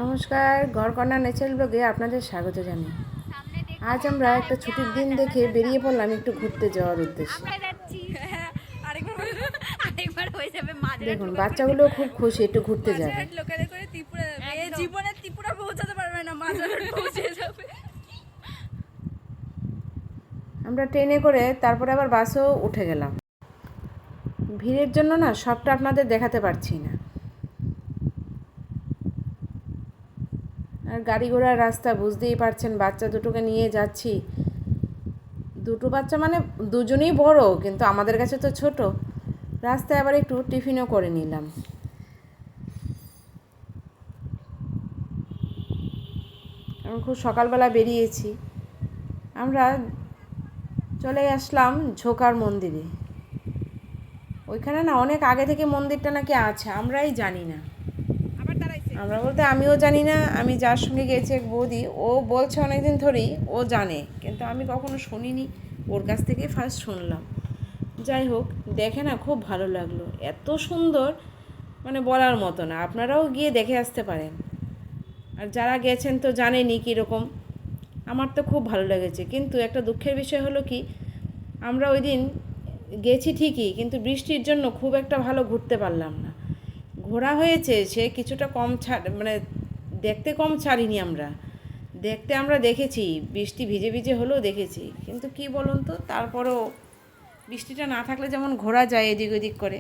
নমস্কার, ঘরকন্না নেচারাল ব্লগে আপনাদের স্বাগত জানাই। আজ আমরা একটা ছুটির দিন দেখে বেরিয়ে পড়লাম একটু ঘুরতে যাওয়ার উদ্দেশ্যে। দেখুন, বাচ্চাগুলো খুব খুশি একটু ঘুরতে যাবে। আমরা ট্রেনে করে তারপরে আবার বাসেও উঠে গেলাম। ভিড়ের জন্য না সবটা আপনাদের দেখাতে পারছি না। আর গাড়ি ঘোড়ার রাস্তা বুঝতেই পারছেন, বাচ্চা দুটোকে নিয়ে যাচ্ছি। দুটো বাচ্চা মানে দুজনেই বড়, কিন্তু আমাদের কাছে তো ছোট। রাস্তায় আবার একটু টিফিনও করে নিলাম। আমি খুব সকালবেলা বেরিয়েছি। আমরা চলে আসলাম ঝোকার মন্দিরে। ওইখানে না অনেক আগে থেকে মন্দিরটা নাকি আছে, আমরাই জানি না। আমরা বলতে আমিও জানি না। আমি যার সঙ্গে গেছি এক বৌদি, ও বলছে অনেকদিন ধরেই ও জানে, কিন্তু আমি কখনো শুনিনি। ওর কাছ থেকে ফার্স্ট শুনলাম। যাই হোক, দেখে না খুব ভালো লাগলো, এত সুন্দর মানে বলার মতো না। আপনারাও গিয়ে দেখে আসতে পারেন। আর যারা গেছেন তো জানেনই কীরকম। আমার তো খুব ভালো লেগেছে, কিন্তু একটা দুঃখের বিষয় হলো কি, আমরা ওই দিন গেছি ঠিকই, কিন্তু বৃষ্টির জন্য খুব একটা ভালো ঘুরতে পারলাম না। ঘোরা হয়েছে সে কিছুটা কম ছাড়, মানে দেখতে কম ছাড়িনি আমরা। দেখতে আমরা দেখেছি, বৃষ্টি ভিজে ভিজে হলেও দেখেছি, কিন্তু কি বলুন তো, তারপরেও বৃষ্টিটা না থাকলে যেমন ঘোরা যায় এদিক ওদিক করে।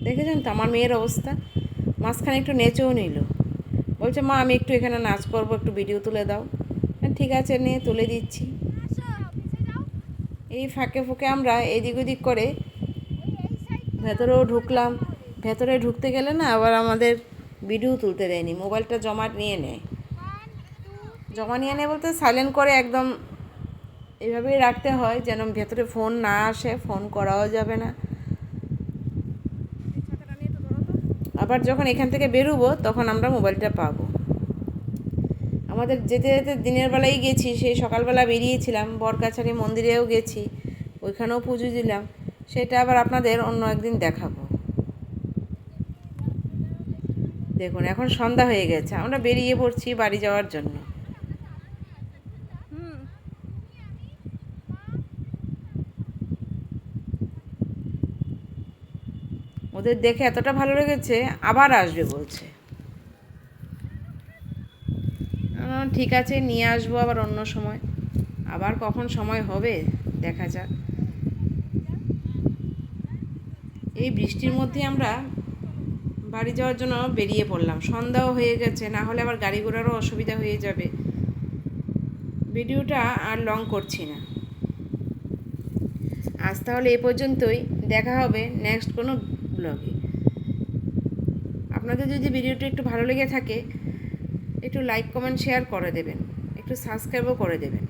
দেখেছেন তো আমার মেয়ের অবস্থা, মাঝখানে একটু নেচেও নিল। বলছে মা আমি একটু এখানে নাচ করবো, একটু ভিডিও তুলে দাও। ঠিক আছে, নিয়ে তুলে দিচ্ছি। এই ফাঁকে ফুঁকে আমরা এদিক ওদিক করে ভেতরেও ঢুকলাম। ভেতরে ঢুকতে গেলে না আবার আমাদের ভিডিও তুলতে দেয়নি, মোবাইলটা জমা নিয়ে নেয়। জমা নিয়ে নেয় বলতে সাইলেন্ট করে একদম এভাবেই রাখতে হয়, যেন ভেতরে ফোন না আসে, ফোন করাও যাবে না। আবার যখন এখান থেকে বেরোবো তখন আমরা মোবাইলটা পাবো। আমাদের যেতে যেতে দিনের বেলায় গেছি, সেই সকালবেলা বেরিয়েছিলাম, বরকাছারি মন্দিরেও গেছি, ওইখানেও পুজো দিলাম। সেটা আবার আপনাদের অন্য একদিন দেখাবো। দেখুন এখন সন্ধ্যা হয়ে গেছে, আমরা বেরিয়ে পড়ছি বাড়ি যাওয়ার জন্য। ওদের দেখে এতটা ভালো লেগেছে, আবার আসবে বলছে। ঠিক আছে, নিয়ে আসবো আবার অন্য সময়, আবার কখন সময় হবে দেখা যাক। এই বৃষ্টির মধ্যে আমরা বাড়ি যাওয়ার জন্য বেরিয়ে পড়লাম। সন্ধ্যাও হয়ে গেছে, না হলে আবার গাড়ি ঘোড়ারও অসুবিধা হয়ে যাবে। ভিডিওটা আর লং করছি না। আজ তাহলে এ পর্যন্তই, দেখা হবে নেক্সট কোনো ব্লগে। আপনাদের যদি ভিডিওটা একটু ভালো লেগে থাকে, একটু লাইক কমেন্ট শেয়ার করে দেবেন, একটু সাবস্ক্রাইবও করে দেবেন।